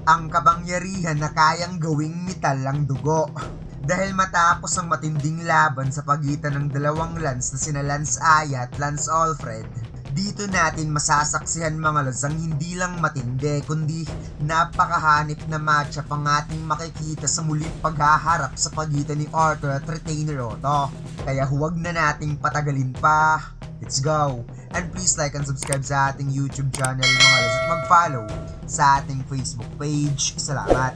ang kapangyarihan na kayang gawing metal ang dugo. Dahil matapos ang matinding laban sa pagitan ng dalawang Lance na sina Lance Aya at Lance Alfred, dito natin masasaksihan mga lods ang hindi lang matindi kundi napakahanip na matchup ang ating makikita sa muling paghaharap sa pagitan ni Arthur at Retainer Otto. Kaya huwag na nating patagalin pa. Let's go! And please like and subscribe sa ating YouTube channel mga lods at mag-follow sa ating Facebook page. Salamat!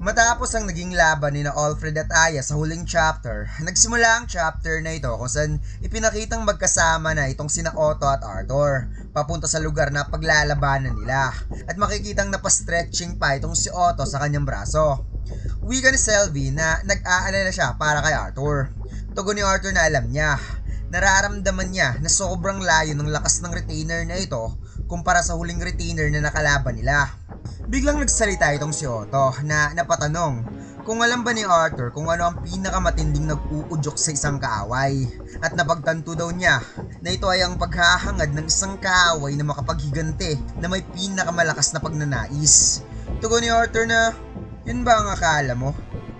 Matapos ang naging laban ni na Alfred at Aya sa huling chapter, nagsimula ang chapter na ito kung saan ipinakitang magkasama na itong sina Otto at Arthur papunta sa lugar na paglalabanan nila at makikitang napastretching pa itong si Otto sa kanyang braso. Wika ni Sylvie na nag-aalala siya para kay Arthur. Tugon ni Arthur na alam niya, nararamdaman niya na sobrang layo ng lakas ng retainer na ito kumpara sa huling retainer na nakalaban nila. Biglang nagsalita itong si Otto na napatanong kung alam ba ni Arthur kung ano ang pinakamatinding nag-uudyok sa isang kaaway at napagtanto daw niya na ito ay ang paghahangad ng isang kaaway na makapaghigante na may pinakamalakas na pagnanais. Tugon ni Arthur na, yun ba ang akala mo?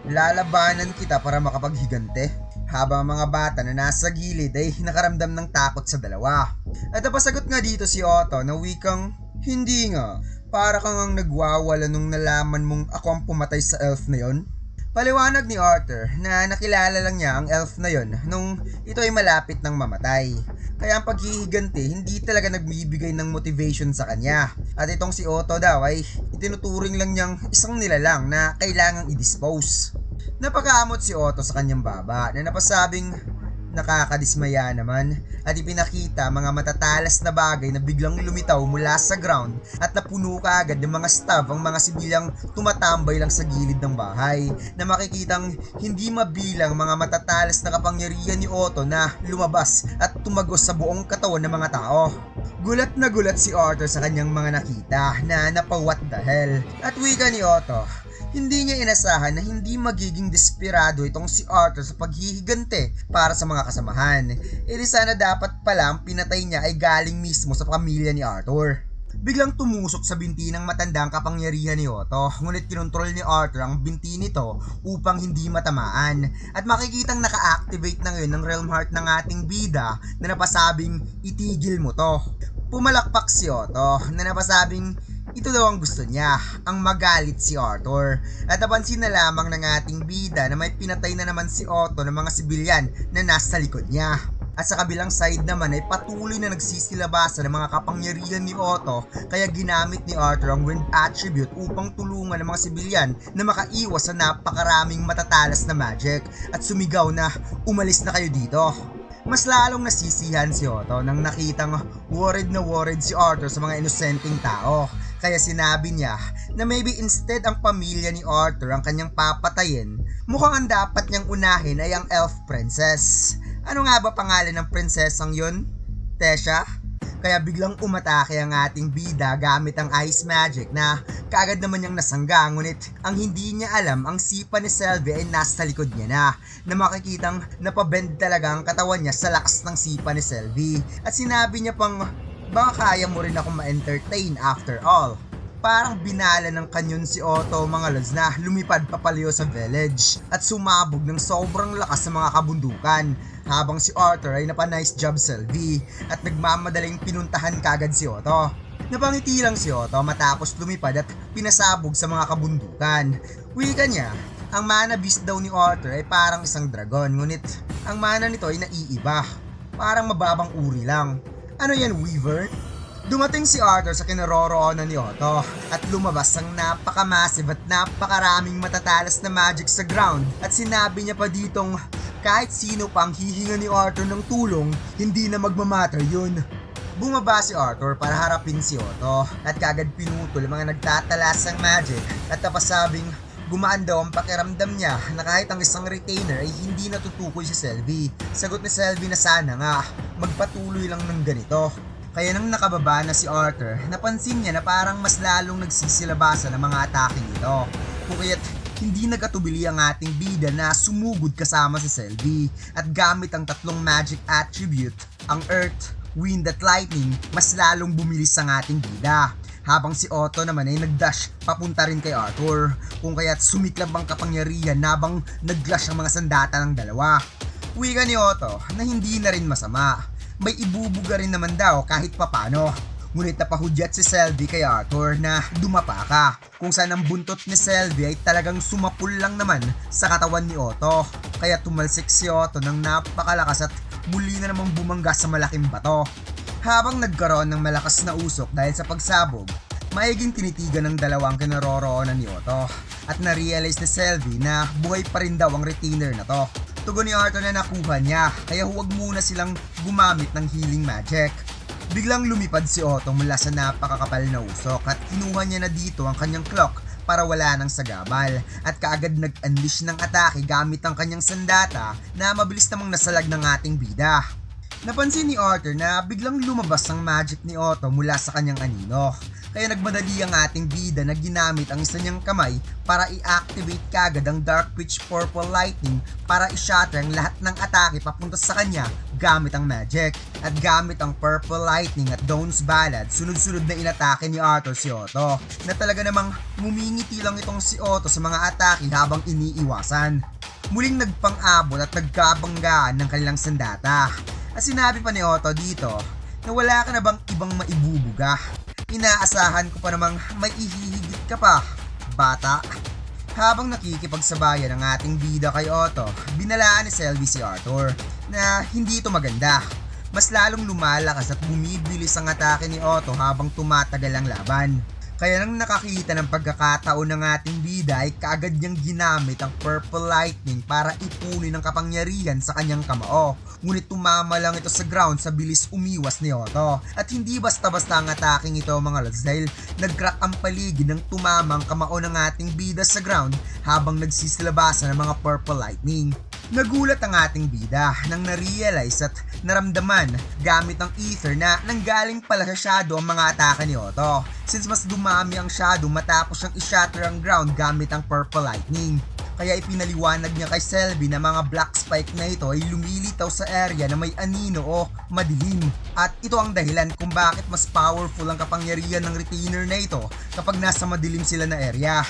Lalabanan kita para makapaghigante? Habang mga bata na nasa gilid ay nakaramdam ng takot sa dalawa. At napasagot nga dito si Otto na wikang, hindi nga. Para kang ang nagwawala nung nalaman mong ako ang pumatay sa elf na yon. Paliwanag ni Arthur na nakilala lang niya ang elf na yon nung ito ay malapit ng mamatay. Kaya ang paghihiganti hindi talaga nagbibigay ng motivation sa kanya. At itong si Otto daw ay itinuturing lang niyang isang nilalang na kailangang i-dispose. Napakamot si Otto sa kanyang baba na napasabing nakakadismaya naman at ipinakita mga matatalas na bagay na biglang lumitaw mula sa ground at napuno kaagad ng mga staff ang mga sibilyang tumatambay lang sa gilid ng bahay na makikitang hindi mabilang mga matatalas na kapangyarihan ni Otto na lumabas at tumagos sa buong katawan ng mga tao. Gulat na gulat si Arthur sa kanyang mga nakita na what the hell at wika ni Otto. Hindi niya inasahan na hindi magiging desperado itong si Arthur sa paghihigante para sa mga kasamahan. Di sana dapat pala ang pinatay niya ay galing mismo sa pamilya ni Arthur. Biglang tumusok sa binti ng matandang kapangyarihan ni Otto, ngunit kinontrol ni Arthur ang binti nito upang hindi matamaan. At makikitang naka-activate na ngayon ng Realm Heart ng ating bida na napasabing itigil mo to. Pumalakpak si Otto na napasabing ito daw ang gusto niya, ang magalit si Arthur. At napansin na lamang ng ating bida na may pinatay na naman si Otto ng mga sibilyan na nasa likod niya. At sa kabilang side naman ay patuloy na nagsisilabasan ng mga kapangyarihan ni Otto kaya ginamit ni Arthur ang Wind Attribute upang tulungan ng mga sibilyan na makaiwas sa napakaraming matatalas na magic at sumigaw na umalis na kayo dito. Mas lalong nasisihan si Otto nang nakitang worried si Arthur sa mga inosenteng tao. Kaya sinabi niya na maybe instead ang pamilya ni Arthur ang kanyang papatayin, mukhang ang dapat niyang unahin ay ang elf princess. Ano nga ba pangalan ng prinsesang yun? Tesha? Kaya biglang umatake ang ating bida gamit ang ice magic na kaagad naman niyang nasangga, ngunit ang hindi niya alam ang sipa ni Sylvie ay nasa likod niya na makikitang napabend talaga ang katawan niya sa lakas ng sipa ni Sylvie. At sinabi niya pang, baka kaya mo rin ako ma-entertain after all. Parang binala ng kanyon si Otto mga lods na lumipad papalayo sa village at sumabog ng sobrang lakas sa mga kabundukan habang si Arthur ay napa-nice job Sylvie at nagmamadaling pinuntahan kagad si Otto. Napangiti lang si Otto matapos lumipad at pinasabog sa mga kabundukan. Wika niya, ang mana beast daw ni Arthur ay parang isang dragon, ngunit ang mana nito ay naiiba. Parang mababang uri lang. Ano yan, Weaver? Dumating si Arthur sa kinaroroonan ni Otto at lumabas ang napaka-massive at napakaraming matatalas na magic sa ground at sinabi niya pa ditong kahit sino pang hihinga ni Arthur ng tulong, hindi na magmamatter yun. Bumaba si Arthur para harapin si Otto at kagad pinutol ang mga nagtatalas ng magic at napasabing gumaan daw ang pakiramdam niya na kahit ang isang retainer ay hindi natutukoy si Sylvie. Sagot ni Sylvie na sana nga magpatuloy lang ng ganito. Kaya nang nakababa na si Arthur, napansin niya na parang mas lalong nagsisilabasan ang mga atake nito. Kung kaya't hindi nagkatubili ang ating bida na sumugod kasama si Sylvie at gamit ang tatlong magic attribute, ang Earth, Wind at Lightning, mas lalong bumilis ang ating bida. habang si Otto naman ay nagdash papunta rin kay Arthur, kung kaya't sumiklab ang kapangyarihan nabang naglash ang mga sandata ng dalawa. Wika ni Otto na hindi na rin masama, may ibubuga rin naman daw kahit papano. Ngunit napahudyat si Selvi kay Arthur na dumapa ka, kung saan ang buntot ni Selvi ay talagang sumapul lang naman sa katawan ni Otto, kaya tumalsik si Otto ng napakalakas at muli na namang bumangga sa malaking bato. Habang nagkaroon ng malakas na usok dahil sa pagsabog, maiging tinitigan ng dalawang kinaroroonan ni Otto at na-realize ni Selvi na buhay pa rin daw ang retainer na to. Tugon ni Arthur na nakuha niya, kaya huwag muna silang gumamit ng healing magic. Biglang lumipad si Otto mula sa napakakapal na usok at kinuha niya na dito ang kanyang clock para wala nang sagabal at kaagad nag-unleash ng atake gamit ang kanyang sandata na mabilis namang nasalag ng ating bida. Napansin ni Arthur na biglang lumabas ang magic ni Otto mula sa kanyang anino, kaya nagmadali ang ating bida na ginamit ang isa niyang kamay para i-activate kagad ang Dark Witch Purple Lightning para i-shatter ang lahat ng atake papunta sa kanya gamit ang magic. At gamit ang Purple Lightning at Dawn's Ballad, sunod-sunod na inatake ni Arthur si Otto, na talaga namang mumingiti lang itong si Otto sa mga atake habang iniiwasan. Muling nagpang-abot at nagkabanggaan ng kanilang sandata. At sinabi pa ni Otto dito na wala ka na bang ibang maibubuga? Inaasahan ko pa namang may ihihigit ka pa, bata. Habang nakikipagsabayan ang ating bida kay Otto, binalaan ni Selvi si Arthur na hindi ito maganda. Mas lalong lumalakas at bumibilis ang atake ni Otto habang tumatagal ang laban. Kaya nang nakakita ng pagkakataon ng ating bida ay kaagad niyang ginamit ang Purple Lightning para ipunin ang kapangyarihan sa kanyang kamao. Ngunit tumama lang ito sa ground sa bilis umiwas ni Otto. At hindi basta-basta ang ataking ito mga lods dahil nag-crack ang paligid ng tumama ang kamao ng ating bida sa ground habang nagsisilabasan ng mga Purple Lightning. Nagulat ang ating bida nang na-realize at naramdaman gamit ang ether na nanggaling pala sa shadow ang mga atake ni Otto, since mas dumami ang shadow matapos siyang i-shatter ang ground gamit ang Purple Lightning. Kaya ipinaliwanag niya kay Selvi na mga black spike na ito ay lumilitaw sa area na may anino o madilim. At ito ang dahilan kung bakit mas powerful ang kapangyarihan ng retainer na ito kapag nasa madilim sila na area.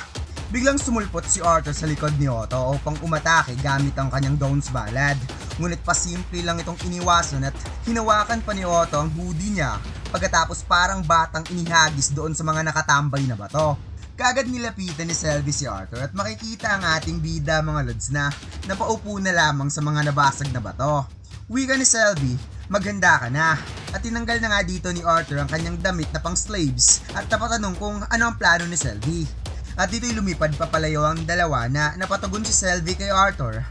Biglang sumulpot si Arthur sa likod ni Otto upang umatake gamit ang kanyang Dawn's Ballad. Ngunit pasimple lang itong iniwasan at hinawakan pa ni Otto ang hoodie niya pagkatapos parang batang inihagis doon sa mga nakatambay na bato. Kaagad nilapitan ni Selvi si Arthur at makikita ang ating bida mga lods na napaupo na lamang sa mga nabasag na bato. Wika ni Selvi, maghanda ka na. At tinanggal na nga dito ni Arthur ang kanyang damit na pang slaves at napatanong kung ano ang plano ni Selvi. At dito'y lumipad papalayo ang dalawa na napatagon si Selvi kay Arthur.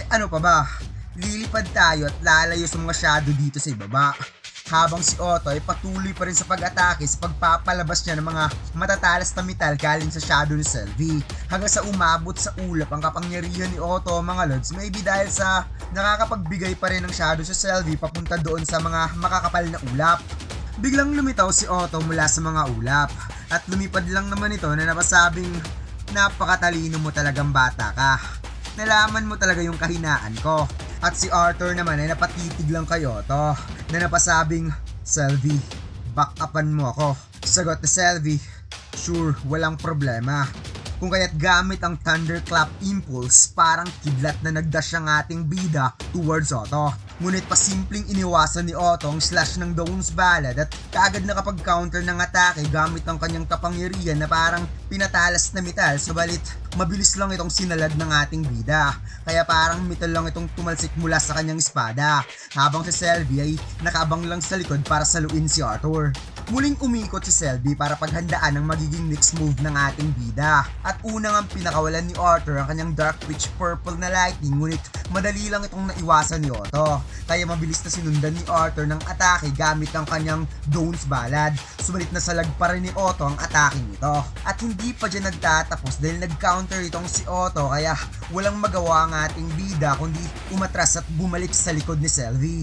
Ano pa ba? Lilipad tayo at lalayo sa mga shadow dito sa ibaba. Habang si Otto ay patuloy pa rin sa pag-atake sa pagpapalabas niya ng mga matatalas na metal galing sa shadow ni Selvi. Hanggang sa umabot sa ulap ang kapangyarihan ni Otto mga lods, maybe dahil sa nakakapagbigay pa rin ng shadow sa Selvi papunta doon sa mga makakapal na ulap. Biglang lumitaw si Otto mula sa mga ulap at lumipad lang naman ito na napasabing napakatalino mo talagang bata ka. Nalaman mo talaga yung kahinaan ko. At si Arthur naman ay napatitig lang kay Otto na napasabing, Selvi, back upan mo ako. Sagot ni Selvi, sure, walang problema. Kung kaya't gamit ang Thunderclap Impulse, parang kidlat na nagdash ang ating bida towards Otto. Ngunit pasimpleng iniwasan ni Otto ang slash ng Dawn's Ballad at kaagad nakapag-counter ng atake gamit ang kanyang kapangyarihan na parang pinatalas na metal, subalit mabilis lang itong sinalad ng ating bida. Kaya parang metal lang itong tumalsik mula sa kanyang espada, habang si Selvi ay nakaabang lang sa likod para saluin si Arthur. Muling umikot si Selvi para paghandaan ang magiging next move ng ating bida. At unang ang pinakawalan ni Arthur ang kanyang Dark Witch Purple na Lightning, ngunit madali lang itong naiwasan ni Otto. Kaya mabilis na sinundan ni Arthur ng atake gamit ang kanyang Dawn's Ballad. Subalit nasalag pa rin ni Otto ang atake nito. At hindi pa dyan nagtatapos dahil nag-counter itong si Otto, kaya walang magawa ang ating bida kundi umatras at bumalik sa likod ni Selvi.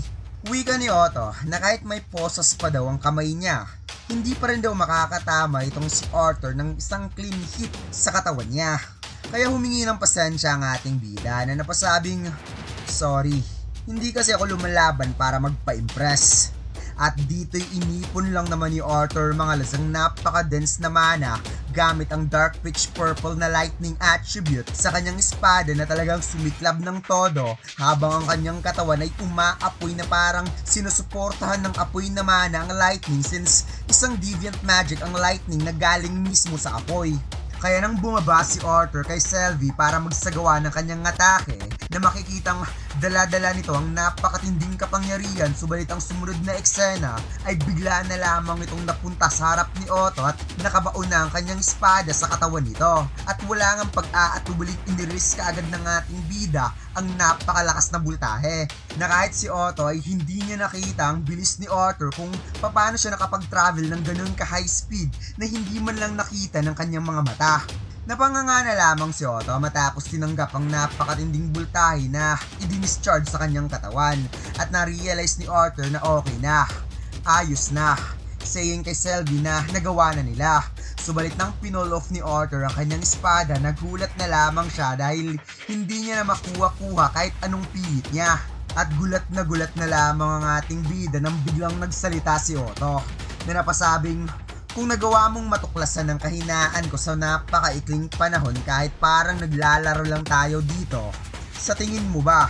Wika ni Otto na kahit may posas pa daw ang kamay niya, hindi pa rin daw makakatama itong si Arthur ng isang clean hit sa katawan niya. Kaya humingi ng pasensya ang ating bida na napasabing, sorry, hindi kasi ako lumalaban para magpa-impress. At dito'y inipon lang naman ni Arthur mga lods ang napaka-dense na mana gamit ang Dark Pitch Purple na lightning attribute sa kanyang espada na talagang sumiklab ng todo habang ang kanyang katawan ay umaapoy na parang sinusuportahan ng apoy na mana ang lightning since isang deviant magic ang lightning na galing mismo sa apoy. Kaya nang bumaba si Arthur kay Selvi para magsagawa ng kanyang atake na makikitang dala-dala nito ang napakatinding kapangyarihan, subalit ang sumunod na eksena ay bigla na lamang itong napunta sa harap ni Otto at nakabaon na ang kanyang espada sa katawan nito. At wala ngang pag-aatubuling iniris kaagad ng ating bida ang napakalakas na bultahe na kahit si Otto ay hindi niya nakita ang bilis ni Arthur kung paano siya nakapag-travel ng ganun ka-high speed na hindi man lang nakita ng kanyang mga mata. Napanganga na lamang si Otto matapos tinanggap ang napakatinding bultahe na i-discharge sa kanyang katawan at na-realize ni Arthur na okay na, ayos na, saying kay Selvi na nagawa na nila. Subalit nang pinol off ni Arthur ang kanyang espada, nagulat na lamang siya dahil hindi niya na makuha-kuha kahit anong pilit niya. At gulat na lamang ang ating bida nang biglang nagsalita si Otto na napasabing, kung nagawa mong matuklasan ang kahinaan ko sa napakaikling panahon kahit parang naglalaro lang tayo dito, sa tingin mo ba,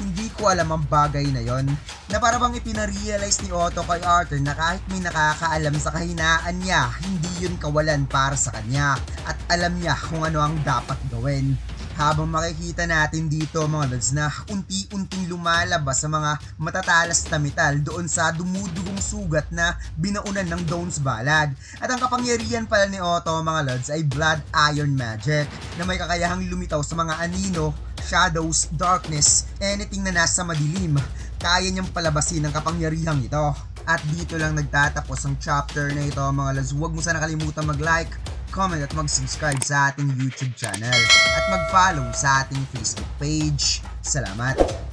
hindi ko alam ang bagay na yon? Na para bang ipinarealize ni Otto kay Arthur na kahit may nakakaalam sa kahinaan niya, hindi yun kawalan para sa kanya at alam niya kung ano ang dapat gawin. Habang makikita natin dito mga lods na unti-unting lumalabas sa mga matatalas na metal doon sa dumudugong sugat na binaunan ng Dawn's Ballad. At ang kapangyarihan pala ni Otto mga lods ay Blood Iron Magic na may kakayahang lumitaw sa mga anino, shadows, darkness, anything na nasa madilim. Kaya niyang palabasin ang kapangyarihang ito. At dito lang nagtatapos ang chapter na ito mga lods. Huwag mo sana kalimutan mag-like, comment at mag-subscribe sa ating YouTube channel at mag-follow sa ating Facebook page. Salamat!